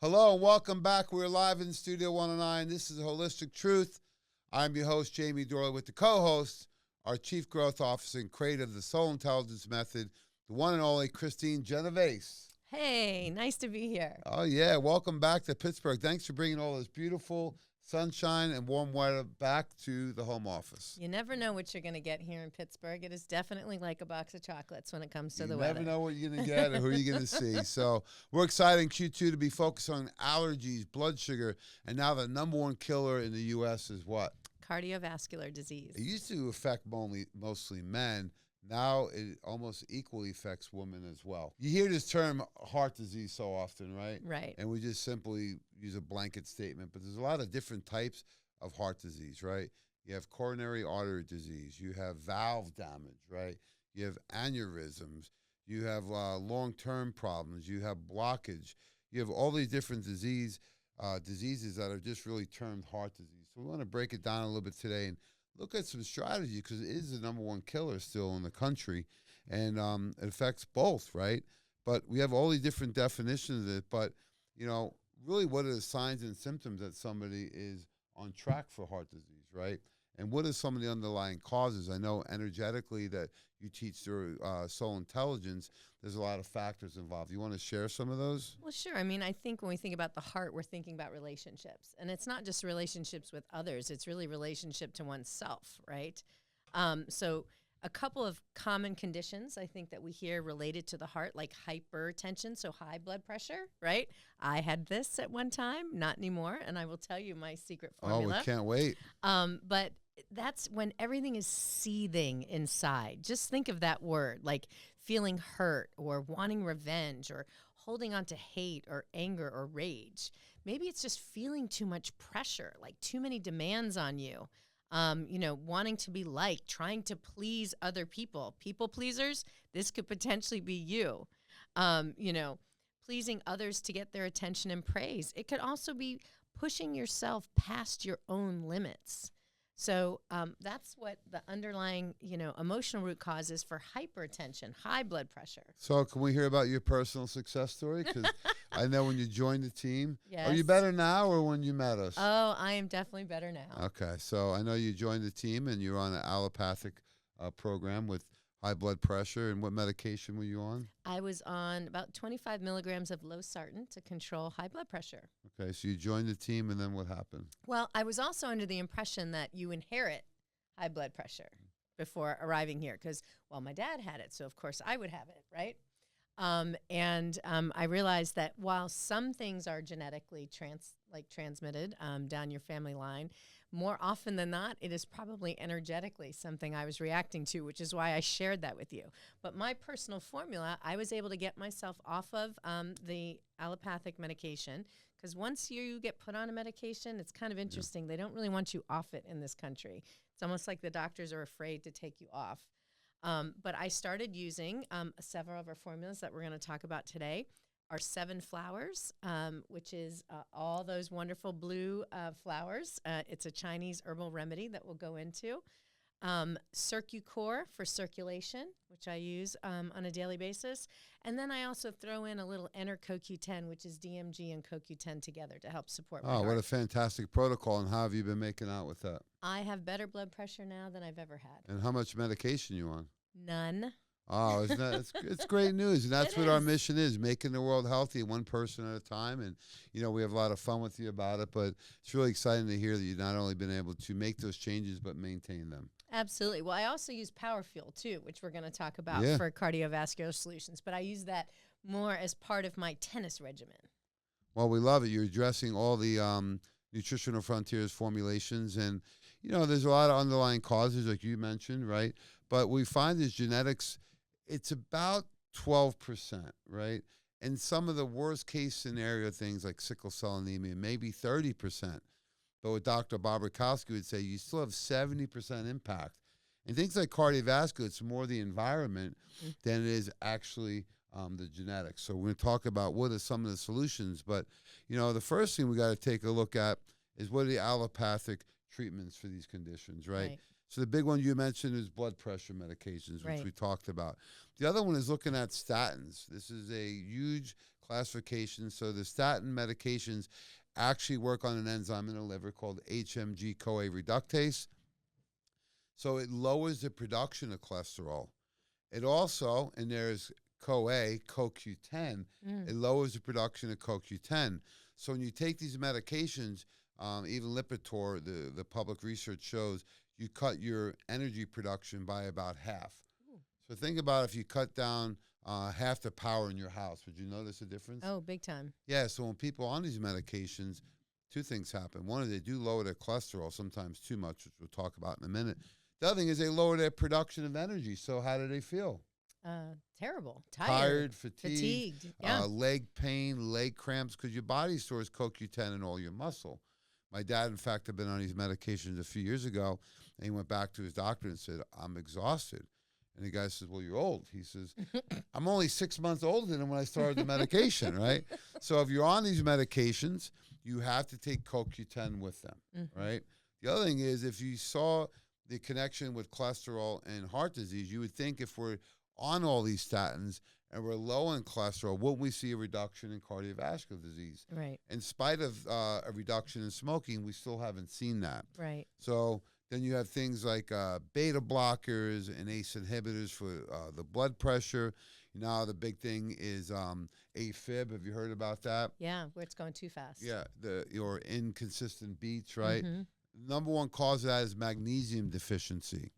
Hello and welcome back. We're live in Studio 109. This is Holistic Truth. I'm your host, Jamie Dorley, with the co-host, our Chief Growth Officer and creator of the Soul Intelligence Method, the one and only Christine Genovese. Hey, nice to be here. Oh, yeah. Welcome back to Pittsburgh. Thanks for bringing all this beautiful sunshine and warm weather back to the home office. You never know what you're going to get here in Pittsburgh. It is definitely like a box of chocolates when it comes to the weather. You never know what you're going to get or who you're going to see. So we're excited in Q2 to be focused on allergies, blood sugar, and now the number one killer in the U.S. is what? Cardiovascular disease. It used to affect mostly men. Now it almost equally affects women as well. You hear this term heart disease so often, right? Right. And we just simply use a blanket statement, but there's a lot of different types of heart disease, right? You have coronary artery disease. You have valve damage, right? You have aneurysms. You have long-term problems. You have blockage. You have all these different diseases that are just really termed heart disease. So we want to break it down a little bit today and look at some strategy because it is the number one killer still in the country, and it affects both, right? But we have all these different definitions of it. But, you know, really what are the signs and symptoms that somebody is on track for heart disease, right? And what are some of the underlying causes? I know energetically that you teach through soul intelligence, there's a lot of factors involved. You want to share some of those? Well, sure. I mean, I think when we think about the heart, we're thinking about relationships. And it's not just relationships with others. It's really relationship to oneself, right? So a couple of common conditions I think that we hear related to the heart, like hypertension, so high blood pressure, right? I had this at one time, not anymore, and I will tell you my secret formula. Oh, we can't wait. But that's when everything is seething inside. Just think of that word, like feeling hurt or wanting revenge or holding on to hate or anger or rage. Maybe it's just feeling too much pressure, like too many demands on you. Wanting to be liked, trying to please other people. People pleasers, this could potentially be you. Pleasing others to get their attention and praise. It could also be pushing yourself past your own limits. So that's what the underlying, emotional root cause is for hypertension, high blood pressure. So can we hear about your personal success story? Because I know when you joined the team. Yes. Are you better now or when you met us? Oh, I am definitely better now. Okay. So I know you joined the team and you're on an allopathic program with high blood pressure. And what medication were you on? I was on about 25 milligrams of losartan to control high blood pressure. Okay. So you joined the team and then what happened? Well, I was also under the impression that you inherit high blood pressure before arriving here because, my dad had it. So, of course, I would have it, right? I realized that while some things are genetically transmitted down your family line, more often than not, it is probably energetically something I was reacting to, which is why I shared that with you. But my personal formula, I was able to get myself off of the allopathic medication because once you get put on a medication, it's kind of interesting. Yeah. They don't really want you off it in this country. It's almost like the doctors are afraid to take you off. But I started using several of our formulas that we're going to talk about today. Our 7 flowers, which is all those wonderful blue flowers. It's a Chinese herbal remedy that we'll go into. Circucore for circulation, which I use on a daily basis. And then I also throw in a little Enter CoQ10, which is DMG and CoQ10 together to help support my heart. What a fantastic protocol. And how have you been making out with that? I have better blood pressure now than I've ever had. And how much medication you on? None. Oh, isn't that, it's great news. And that's what our mission is, making the world healthy one person at a time. And, we have a lot of fun with you about it. But it's really exciting to hear that you've not only been able to make those changes, but maintain them. Absolutely. Well, I also use Power Fuel, too, which we're going to talk about for cardiovascular solutions. But I use that more as part of my tennis regimen. Well, we love it. You're addressing all the Nutritional Frontiers formulations. And, there's a lot of underlying causes, like you mentioned, right? But we find is genetics, it's about 12%, right? And some of the worst case scenario things like sickle cell anemia, maybe 30%. But what Dr. Bob Rakowski would say, you still have 70% impact. And things like cardiovascular, it's more the environment than it is actually the genetics. So we're going to talk about what are some of the solutions. But, the first thing we got to take a look at is what are the allopathic treatments for these conditions, right? So the big one you mentioned is blood pressure medications, which we talked about. The other one is looking at statins. This is a huge classification. So the statin medications actually work on an enzyme in the liver called HMG-CoA reductase. So it lowers the production of cholesterol. It also, and there's CoA, CoQ10, it lowers the production of CoQ10. So when you take these medications, even Lipitor, the public research shows you cut your energy production by about half. Ooh. So think about if you cut down half the power in your house. Would you notice a difference? Oh, big time. Yeah, so when people are on these medications, two things happen. One is they do lower their cholesterol, sometimes too much, which we'll talk about in a minute. The other thing is they lower their production of energy. So how do they feel? Terrible. Tired, fatigued, yeah. leg pain, leg cramps, because your body stores CoQ10 in all your muscle. My dad, in fact, had been on these medications a few years ago, and he went back to his doctor and said, I'm exhausted. And the guy says, well, you're old. He says, I'm only 6 months older than when I started the medication, right? So if you're on these medications, you have to take CoQ10 with them, right? The other thing is if you saw the connection with cholesterol and heart disease, you would think if we're on all these statins and we're low in cholesterol, wouldn't we see a reduction in cardiovascular disease? Right. In spite of a reduction in smoking, we still haven't seen that. Right. So then you have things like beta blockers and ACE inhibitors for the blood pressure. Now the big thing is AFib. Have you heard about that? Yeah, where it's going too fast. Yeah, your inconsistent beats, right? Number one cause of that is magnesium deficiency.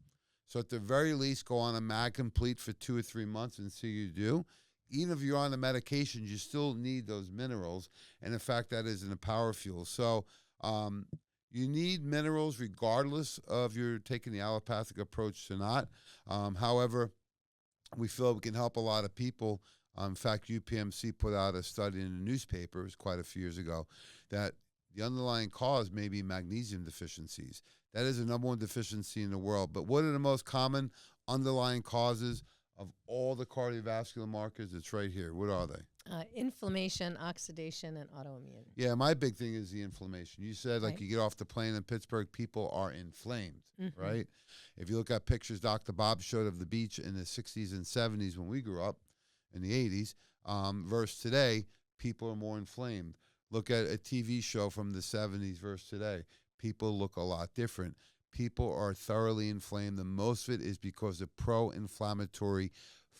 So at the very least, go on a Mag Complete for 2 or 3 months and see you do. Even if you're on the medications, you still need those minerals. And in fact, that is in a power fuel. So you need minerals regardless of you're taking the allopathic approach to not. However, we feel we can help a lot of people. In fact, UPMC put out a study in the newspaper, it was quite a few years ago, that the underlying cause may be magnesium deficiencies. That is the number one deficiency in the world. But what are the most common underlying causes of all the cardiovascular markers? It's right here. What are they? Inflammation, oxidation, and autoimmune. Yeah, my big thing is the inflammation. You said, like, Right. you get off the plane in Pittsburgh, people are inflamed, right? If you look at pictures Dr. Bob showed of the beach in the 60s and 70s when we grew up, in the 80s, versus today, people are more inflamed. Look at a TV show from the 70s versus today. People look a lot different. People are thoroughly inflamed, and most of it is because of pro-inflammatory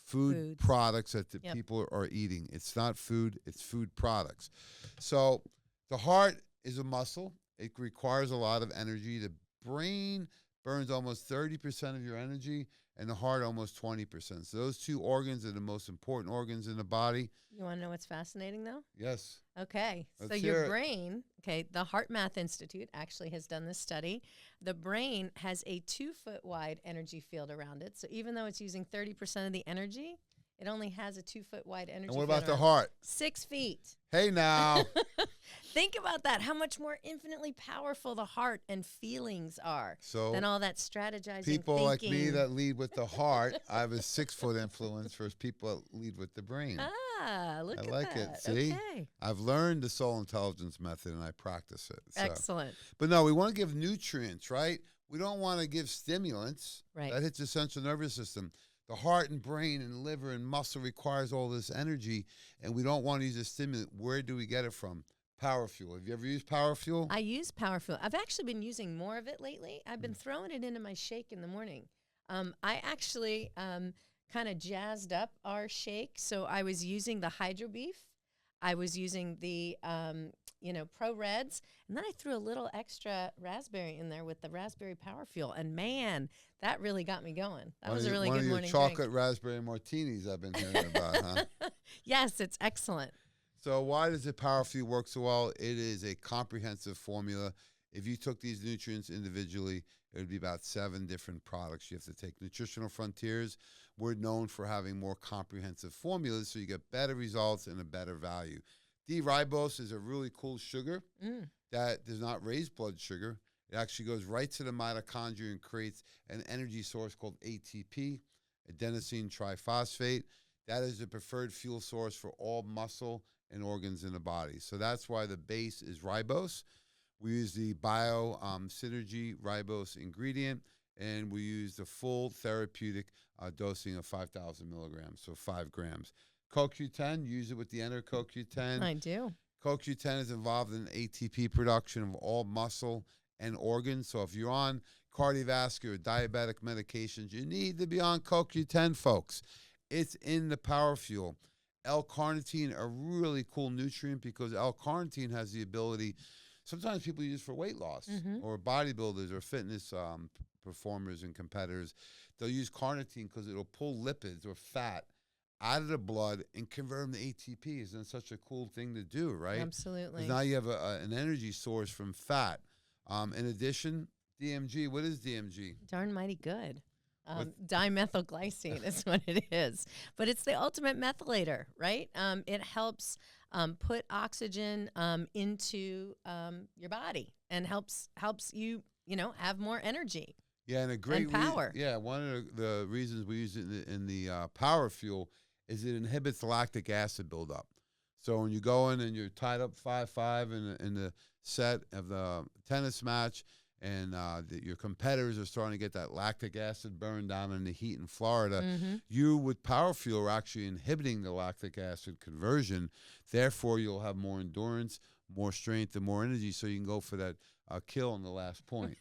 food products that the people are eating. It's not food, it's food products. So the heart is a muscle. It requires a lot of energy. The brain burns almost 30% of your energy, and the heart almost 20%. So those two organs are the most important organs in the body. You want to know what's fascinating, though? Yes. Okay. Let's So hear your it. brain, the Heart Math Institute actually has done this study. The brain has a 2-foot wide energy field around it. So even though it's using 30% of the energy, it only has a 2-foot wide energy And field. what about the around it. heart? 6 feet. Hey, now. Think about that. How much more infinitely powerful the heart and feelings are So than all that strategizing, people like me thinking. that lead with the heart, I have a 6-foot influence versus people that lead with the brain. Look I at like that. it. See? Okay. I've learned the soul intelligence method and I practice it. So. Excellent. But no, we want to give nutrients, right? We don't want to give stimulants. Right. That hits the central nervous system. The heart and brain and liver and muscle requires all this energy, and we don't want to use a stimulant. Where do we get it from? Power Fuel. Have you ever used Power Fuel? I use Power Fuel. I've actually been using more of it lately. I've been throwing it into my shake in the morning. I actually kind of jazzed up our shake. So I was using the Hydro Beef. I was using the Pro Reds, and then I threw a little extra raspberry in there with the Raspberry Power Fuel. And man, that really got me going. That was a really good morning One of your chocolate raspberry martinis I've been hearing about, huh? Yes, it's excellent. So why does the Power Fuel work so well? It is a comprehensive formula. If you took these nutrients individually, it would be about 7 different products you have to take. Nutritional Frontiers, we're known for having more comprehensive formulas, so you get better results and a better value. D-ribose is a really cool sugar that does not raise blood sugar. It actually goes right to the mitochondria and creates an energy source called ATP, adenosine triphosphate. That is the preferred fuel source for all muscle and organs in the body. So that's why the base is ribose. We use the Bio Synergy ribose ingredient, and we use the full therapeutic dosing of 5,000 milligrams, so 5 grams. CoQ10, use it with the Enter CoQ10. I do. CoQ10 is involved in ATP production of all muscle and organs. So if you're on cardiovascular, diabetic medications, you need to be on CoQ10, folks. It's in the Power Fuel. L-carnitine, a really cool nutrient because L-carnitine has the ability, sometimes people use it for weight loss or bodybuilders or fitness performers and competitors. They'll use carnitine because it'll pull lipids or fat out of the blood and convert them to ATPs. And it's such a cool thing to do, right? Absolutely. 'Cause now you have an energy source from fat. In addition, DMG, what is DMG? Darn mighty good. Dimethylglycine is what it is. But it's the ultimate methylator, right? It helps put oxygen into your body and helps you, have more energy. Yeah, and a great and power. One of the reasons we use it in the Power Fuel is it inhibits lactic acid buildup. So when you go in and you're tied up 5-5 in the set of the tennis match, and your competitors are starting to get that lactic acid burned down in the heat in Florida, you with Power Fuel are actually inhibiting the lactic acid conversion. Therefore, you'll have more endurance, more strength, and more energy, so you can go for that kill on the last point.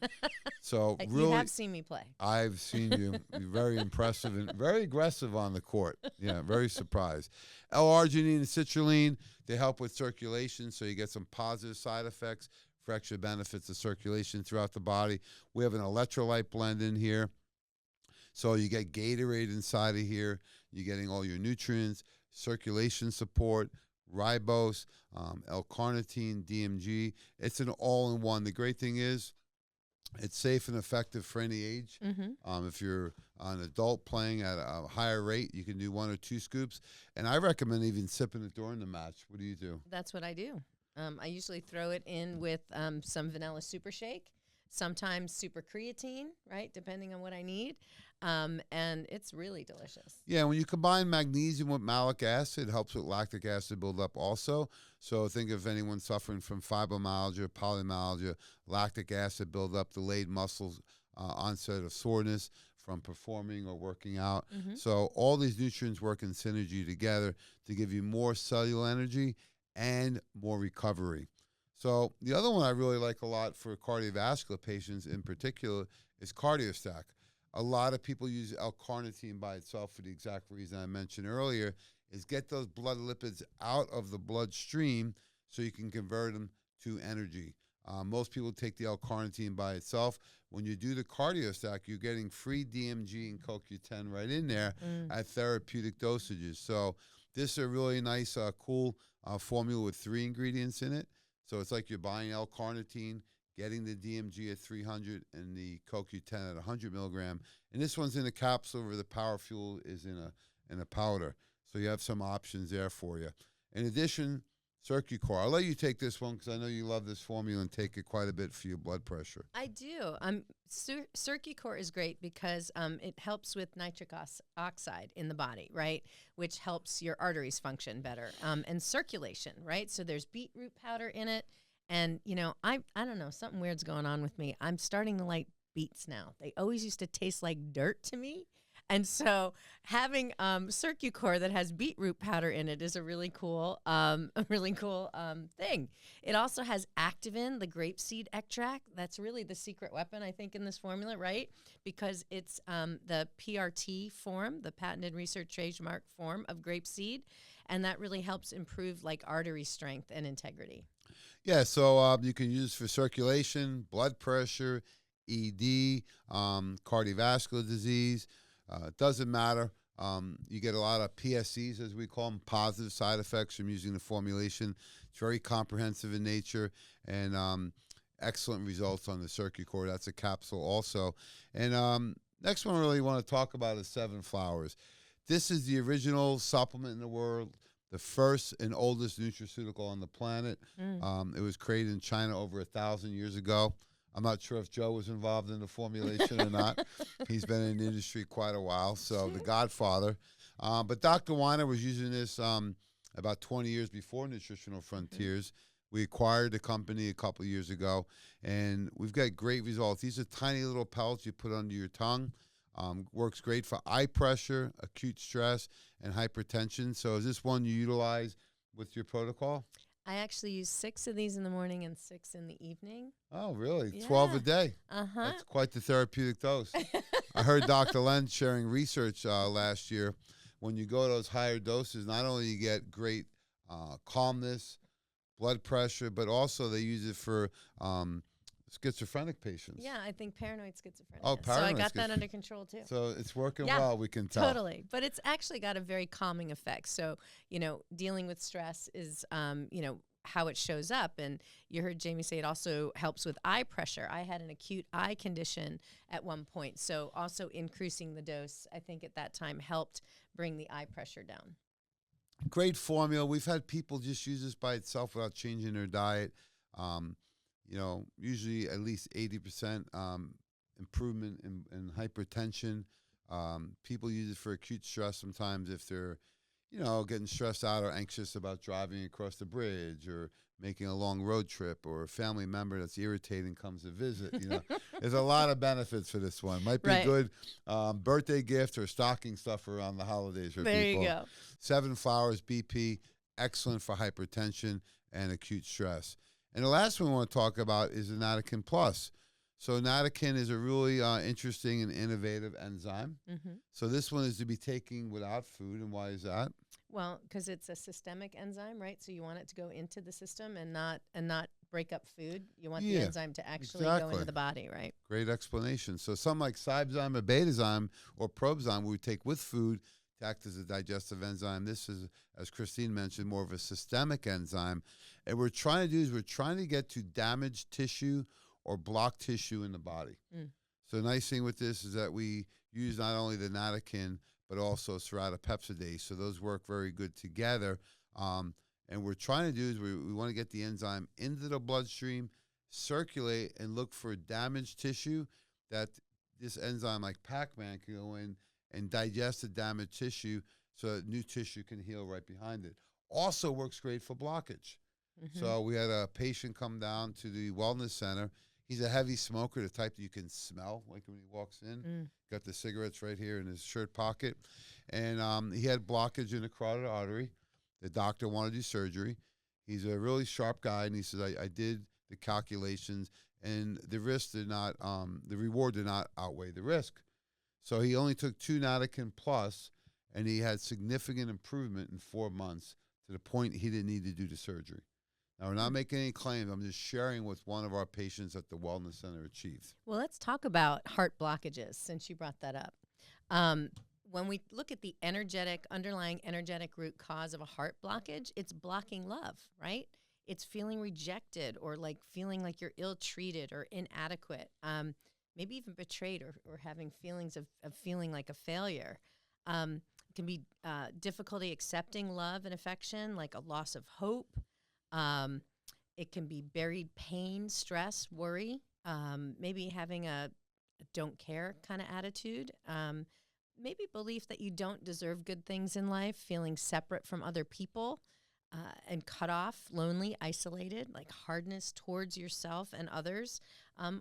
So really, you have seen me play. I've seen you. You're very impressive and very aggressive on the court. Yeah, very surprised. L-arginine and citrulline, they help with circulation, so you get some positive side effects for extra benefits of circulation throughout the body. We have an electrolyte blend in here. So you get Gatorade inside of here. You're getting all your nutrients, circulation support, ribose, L-carnitine, DMG. It's an all-in-one. The great thing is it's safe and effective for any age. If you're an adult playing at a higher rate, you can do 1 or 2 scoops. And I recommend even sipping it during the match. What do you do? That's what I do. I usually throw it in with some vanilla super shake, sometimes super creatine, right, depending on what I need. And it's really delicious. Yeah, when you combine magnesium with malic acid, it helps with lactic acid buildup also. So think of anyone suffering from fibromyalgia, polymyalgia, lactic acid buildup, delayed muscles, onset of soreness from performing or working out. So all these nutrients work in synergy together to give you more cellular energy and more recovery. So the other one I really like a lot for cardiovascular patients in particular is CardioStack. A lot of people use L-carnitine by itself for the exact reason I mentioned earlier, is get those blood lipids out of the bloodstream so you can convert them to energy. Most people take the L-carnitine by itself. When you do the CardioStack, you're getting free DMG and CoQ10 right in there at therapeutic dosages. So this is a really nice, cool formula with 3 ingredients in it. So it's like you're buying L-carnitine, getting the DMG at 300 and the CoQ10 at 100 milligram. And this one's in a capsule where the Power Fuel is in a powder. So you have some options there for you. In addition, CircuCore. I'll let you take this one because I know you love this formula and take it quite a bit for your blood pressure. I do. CircuCore is great because it helps with nitric oxide in the body, right, which helps your arteries function better, and circulation, right? So there's beetroot powder in it. And, I don't know, something weird's going on with me. I'm starting to like beets now. They always used to taste like dirt to me. And so having CircuCore that has beetroot powder in it is a really cool thing. It also has Activin, the grapeseed extract. That's really the secret weapon, I think, in this formula, right? Because it's the PRT form, the patented research trademark form of grapeseed, and that really helps improve like artery strength and integrity. Yeah, so you can use for circulation, blood pressure, ED, cardiovascular disease. It doesn't matter. You get a lot of PSCs, as we call them, positive side effects from using the formulation. It's very comprehensive in nature and excellent results on the CircuCore. That's a capsule also. And next one I really want to talk about is 7 Flowers. This is the original supplement in the world, the first and oldest nutraceutical on the planet. It was created in China over 1,000 years ago. I'm not sure if Joe was involved in the formulation or not. He's been in the industry quite a while, so the godfather. But Dr. Weiner was using this about 20 years before Nutritional Frontiers. We acquired the company a couple of years ago, and we've got great results. These are tiny little pellets you put under your tongue. Works great for eye pressure, acute stress, and hypertension. So is this one you utilize with your protocol? I actually use 6 of these in the morning and 6 in the evening. Oh, really? Yeah. 12 a day. Uh-huh. That's quite the therapeutic dose. I heard Dr. Len sharing research last year. When you go to those higher doses, not only you get great calmness, blood pressure, but also they use it for schizophrenic patients. Yeah, I think paranoid schizophrenia. Oh, So I paranoid got that schizophrenia. under control too. So it's working Yeah, well, we can tell. Totally. But it's actually got a very calming effect. So, dealing with stress is, how it shows up. And you heard Jamie say it also helps with eye pressure. I had an acute eye condition at one point. So also increasing the dose, I think at that time helped bring the eye pressure down. Great formula. We've had people just use this by itself without changing their diet. Usually at least 80% improvement in hypertension. People use it for acute stress sometimes if they're, getting stressed out or anxious about driving across the bridge or making a long road trip, or a family member that's irritating comes to visit. There's a lot of benefits for this one. Might be Right. a good birthday gift or stocking stuffer around the holidays for There people. you go. 7 flowers BP, excellent for hypertension and acute stress. And the last one we want to talk about is the Natakin Plus. So Natakin is a really interesting and innovative enzyme. Mm-hmm. So this one is to be taken without food. And why is that? Well, because it's a systemic enzyme, right? So you want it to go into the system and not break up food. You want the enzyme to actually go into the body, right? Great explanation. So something like Cybezyme or Betazyme or Probezyme we take with food to act as a digestive enzyme. This is, as Christine mentioned, more of a systemic enzyme. And what we're trying to get to damaged tissue or blocked tissue in the body. Mm. So the nice thing with this is that we use not only the Natakin, but also ceratopepsidase. So those work very good together. And what we're trying to do is we want to get the enzyme into the bloodstream, circulate, and look for damaged tissue that this enzyme, like Pac-Man, can go in and digest the damaged tissue so that new tissue can heal right behind it. Also works great for blockage. Mm-hmm. So we had a patient come down to the wellness center. He's a heavy smoker, the type that you can smell, like when he walks in. Got the cigarettes right here in his shirt pocket. And he had blockage in the carotid artery. The doctor wanted to do surgery. He's a really sharp guy, and he says, I did the calculations, and the reward did not outweigh the risk. So he only took 2 Natakin Plus, and he had significant improvement in 4 months to the point he didn't need to do the surgery. Now, we're not making any claims. I'm just sharing with one of our patients at the Wellness Center achieved. Well, let's talk about heart blockages since you brought that up. When we look at the underlying energetic root cause of a heart blockage, it's blocking love, right? It's feeling rejected or like feeling like you're ill-treated or inadequate, maybe even betrayed or having feelings of feeling like a failure. It can be difficulty accepting love and affection, like a loss of hope. It can be buried pain, stress, worry, maybe having a don't care kind of attitude, maybe belief that you don't deserve good things in life, feeling separate from other people and cut off, lonely, isolated, like hardness towards yourself and others,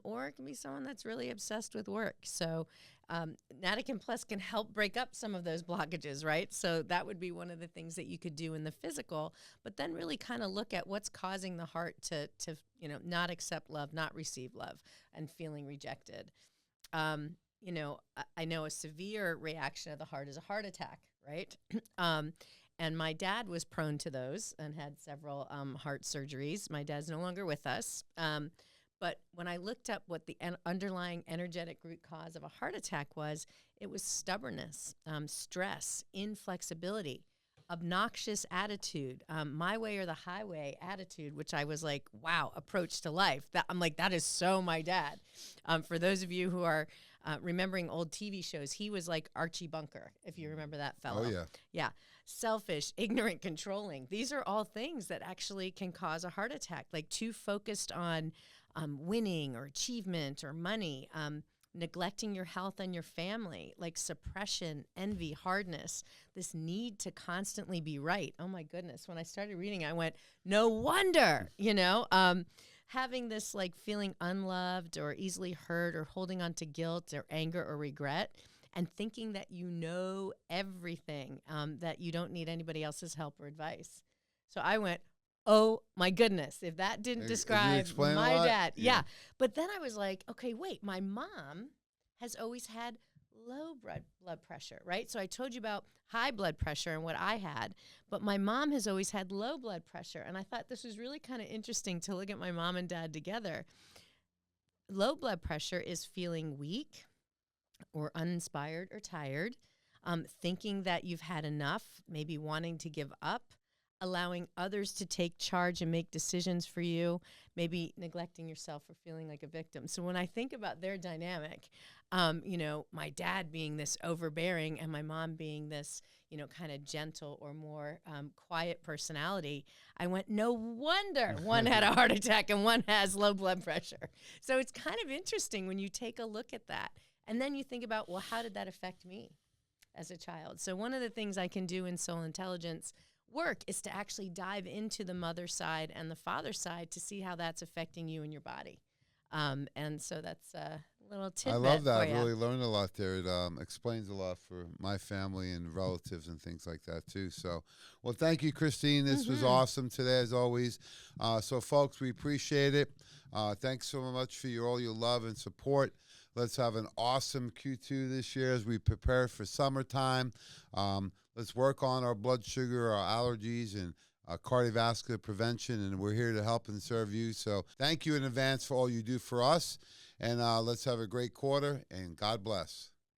or it can be someone that's really obsessed with work. So Natakin Plus can help break up some of those blockages, right? So that would be one of the things that you could do in the physical, but then really kind of look at what's causing the heart to not accept love, not receive love, and feeling rejected. I know a severe reaction of the heart is a heart attack, right? And my dad was prone to those and had several heart surgeries. My dad's no longer with us. But when I looked up what the underlying energetic root cause of a heart attack was, it was stubbornness, stress, inflexibility, obnoxious attitude, my way or the highway attitude, which I was like, wow, approach to life. I'm like, that is so my dad. For those of you who are remembering old TV shows, he was like Archie Bunker, if you remember that fellow. Oh, yeah. Yeah. Selfish, ignorant, controlling. These are all things that actually can cause a heart attack, like too focused on winning or achievement or money, neglecting your health and your family, like suppression, envy, hardness, this need to constantly be right. Oh my goodness. When I started reading, I went, no wonder, having this like feeling unloved or easily hurt or holding on to guilt or anger or regret. and thinking that you know everything, that you don't need anybody else's help or advice. So I went, oh my goodness, if that didn't You describe explain a my lot? dad. Yeah. Yeah. But then I was like, okay, wait, my mom has always had low blood pressure, right? So I told you about high blood pressure and what I had, but my mom has always had low blood pressure. And I thought this was really kind of interesting to look at my mom and dad together. Low blood pressure is feeling weak or uninspired or tired, thinking that you've had enough, maybe wanting to give up, allowing others to take charge and make decisions for you, maybe neglecting yourself or feeling like a victim. So when I think about their dynamic, my dad being this overbearing and my mom being this, kind of gentle or more quiet personality, I went, no wonder one had a heart attack and one has low blood pressure. So it's kind of interesting when you take a look at that. And then you think about, well, how did that affect me as a child? So one of the things I can do in soul intelligence work is to actually dive into the mother side and the father side to see how that's affecting you and your body. And so that's a little tidbit. I love that. For I you. really learned a lot there. It explains a lot for my family and relatives and things like that too. So, well, thank you, Christine. This was awesome today, as always. So, folks, we appreciate it. Thanks so much for all your love and support. Let's have an awesome Q2 this year as we prepare for summertime. Let's work on our blood sugar, our allergies, and cardiovascular prevention, and we're here to help and serve you. So thank you in advance for all you do for us, and let's have a great quarter, and God bless.